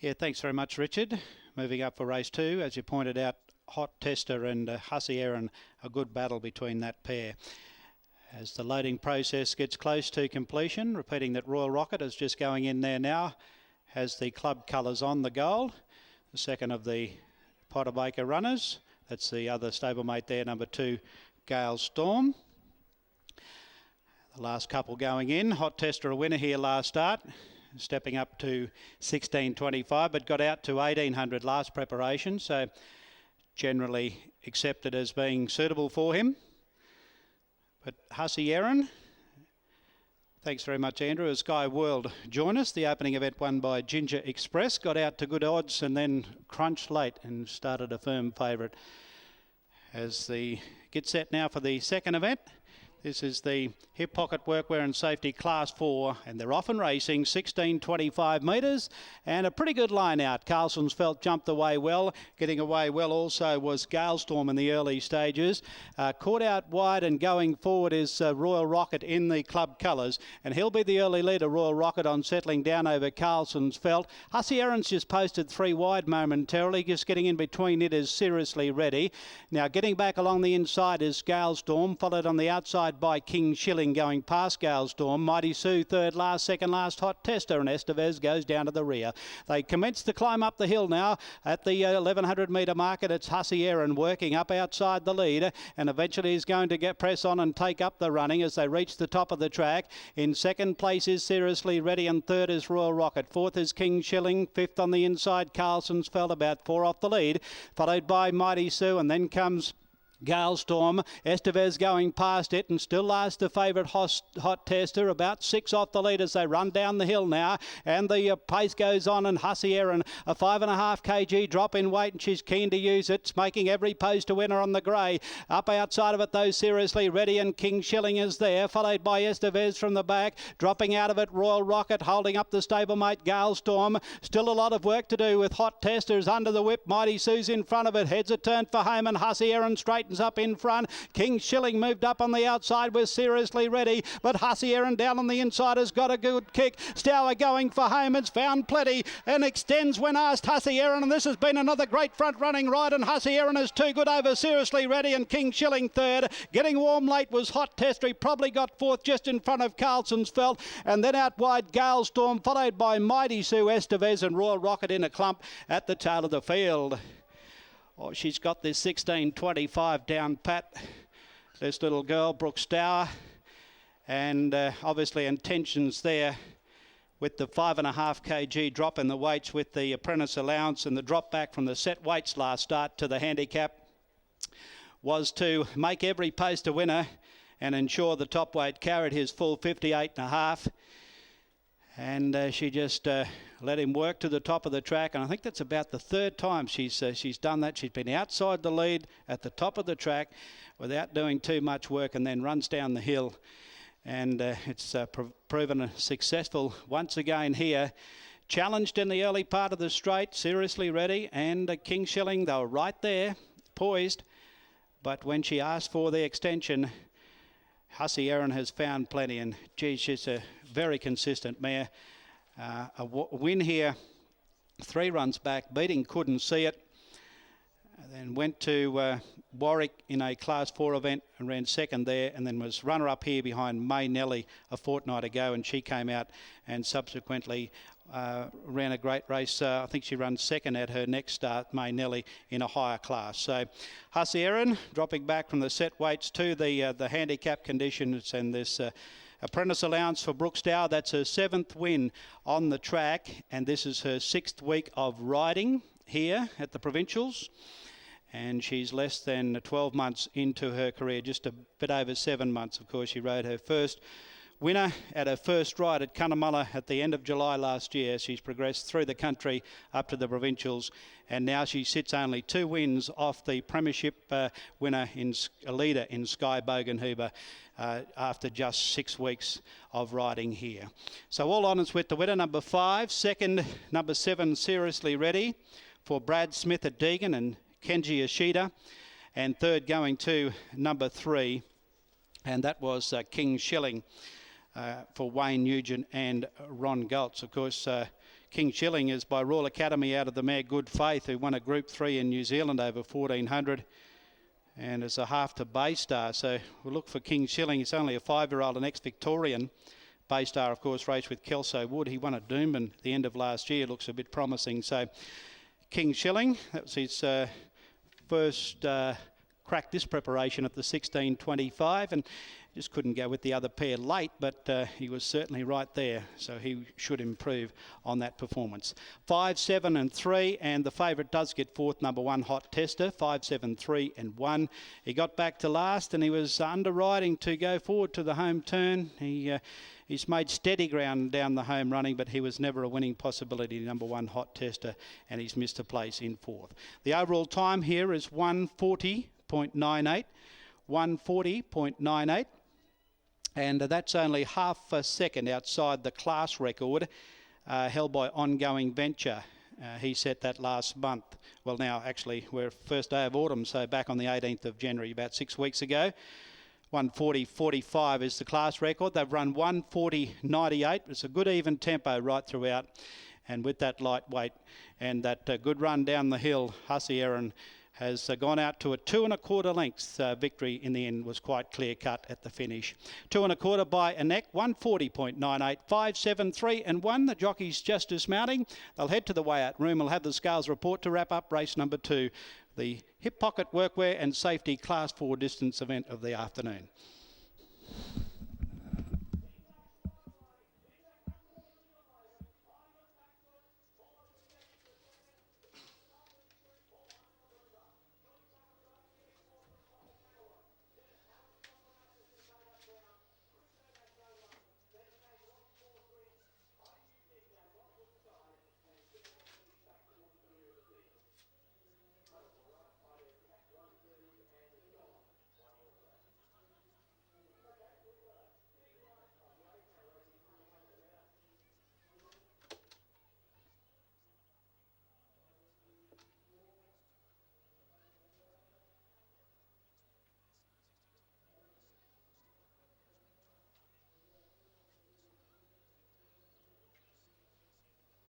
Yeah, thanks very much, Richard. Moving up for race 2, as you pointed out, Hot Tester and Hussy Erin, a good battle between that pair. As the loading process gets close to completion, repeating that Royal Rocket is just going in there now, has the club colours on the goal, the second of the Potter Baker runners. That's the other stablemate there, number 2, Gale Storm. The last couple going in. Hot Tester a winner here last start, stepping up to 16.25, but got out to 1800 last preparation, so generally accepted as being suitable for him. But Hussy Erin, thanks very much, Andrew. As Sky World join us, the opening event won by Ginger Express, got out to good odds and then crunched late and started a firm favourite. As the get set now for the second event. This is the Hip Pocket Workwear and Safety Class 4, and they're off and racing 16.25 metres, and a pretty good line out. Carlson's Felt jumped away well. Getting away well also was Galestorm in the early stages. Caught out wide and going forward is Royal Rocket in the club colours, and he'll be the early leader, Royal Rocket, on settling down over Carlson's Felt. Hussy Erin's just posted 3 wide momentarily, just getting in between it is Seriously Ready. Now getting back along the inside is Galestorm, followed on the outside by King Shilling going past Galestorm. Mighty Sue third last, second last Hot Tester, and Estevez goes down to the rear. They commence to climb up the hill now at the 1100 metre mark, and it's Hussy Erin working up outside the lead, and eventually is going to get press on and take up the running as they reach the top of the track. In second place is Seriously Ready, and third is Royal Rocket. Fourth is King Shilling, fifth on the inside Carlson's Felt, about 4 off the lead, followed by Mighty Sue, and then comes Galestorm. Estevez going past it, and still last the favourite Hot Tester, about 6 off the lead as they run down the hill now, and the pace goes on, and Hussy Erin a 5.5 kg drop in weight, and she's keen to use it. It's making every post a winner on the grey. Up outside of it though, Seriously Ready, and King Shilling is there, followed by Estevez from the back. Dropping out of it, Royal Rocket holding up the stablemate Galestorm. Still a lot of work to do with Hot Testers under the whip. Mighty Sue's in front of it, heads a turn for home, and Hussy Erin straightens up in front. King Shilling moved up on the outside with Seriously Ready, but Hussy Erin down on the inside has got a good kick. Stour going for home, it's found plenty and extends when asked Hussy Erin, and this has been another great front running ride, and Hussy Erin is too good over Seriously Ready, and King Shilling third. Getting warm late was Hot Tester. He probably got fourth just in front of Carlson's Felt, and then out wide Galestorm, followed by Mighty Sue, Estevez and Royal Rocket in a clump at the tail of the field. Oh, she's got this 16.25 down pat, this little girl, Brooke Stour, and obviously intentions there with the 5.5 kg drop in the weights with the apprentice allowance, and the drop back from the set weights last start to the handicap was to make every post a winner and ensure the top weight carried his full 58.5. And she just let him work to the top of the track, and I think that's about the third time she's done that. She's been outside the lead at the top of the track without doing too much work, and then runs down the hill, and it's proven successful once again here. Challenged in the early part of the straight, Seriously Ready and King Shilling, they were right there, poised, but when she asked for the extension, Hussy Erin has found plenty, and geez, she's a very consistent mare. A win here, 3 runs back, beating Couldn't See It. Then went to Warwick in a Class 4 event and ran second there, and then was runner-up here behind May Nelly a fortnight ago, and she came out and subsequently ran a great race. I think she runs second at her next start, May Nelly, in a higher class. So Hussy Erin dropping back from the set weights to the handicap conditions, and this apprentice allowance for Brooke Stour. That's her 7th win on the track, and this is her 6th week of riding here at the Provincials. And she's less than 12 months into her career, just a bit over 7 months. Of course, she rode her first winner at her first ride at Cunnamulla at the end of July last year. She's progressed through the country up to the Provincials, and now she sits only 2 wins off the Premiership winner, a leader in Sky Bogenhuber, after just 6 weeks of riding here. So all honours with the winner, number 5. Second, number 7, Seriously Ready, for Brad Smith at Deegan and Kenji Ishida, and third going to number 3, and that was King Shilling for Wayne Nugent and Ron Gultz. Of course, King Shilling is by Royal Academy out of the mare Good Faith, who won a Group 3 in New Zealand over 1400. And it's a half to Baystar, so we'll look for King Shilling. He's only a 5-year-old, an ex-Victorian. Baystar, of course, raced with Kelso Wood. He won at Doomben at the end of last year. Looks a bit promising. So King Shilling, that was his first crack this preparation at the 16.25, and just couldn't go with the other pair late, but he was certainly right there, so he should improve on that performance. 5, 7 and 3, and the favourite does get fourth, number 1 Hot Tester. 5, 7, 3 and 1. He got back to last, and he was underriding to go forward to the home turn. He's made steady ground down the home running, but he was never a winning possibility, number 1 Hot Tester, and he's missed a place in fourth. The overall time here is 1:40.98. 1:40.98. And that's only half a second outside the class record held by Ongoing Venture. He set that last month. Well, now, actually, we're first day of autumn, so back on the 18th of January, about 6 weeks ago. 1:40.45 is the class record. They've run 1:40.98. It's a good even tempo right throughout. And with that lightweight and that good run down the hill, Hussey Aaron has gone out to a 2 1/4 lengths. Victory in the end was quite clear cut at the finish. 2 1/4 by a neck. 1:40.98. 5, 7, 3 and 1. The jockeys just dismounting. They'll head to the weigh-out room. We'll have the scales report to wrap up race number 2, the hip pocket workwear and safety class 4 distance event of the afternoon.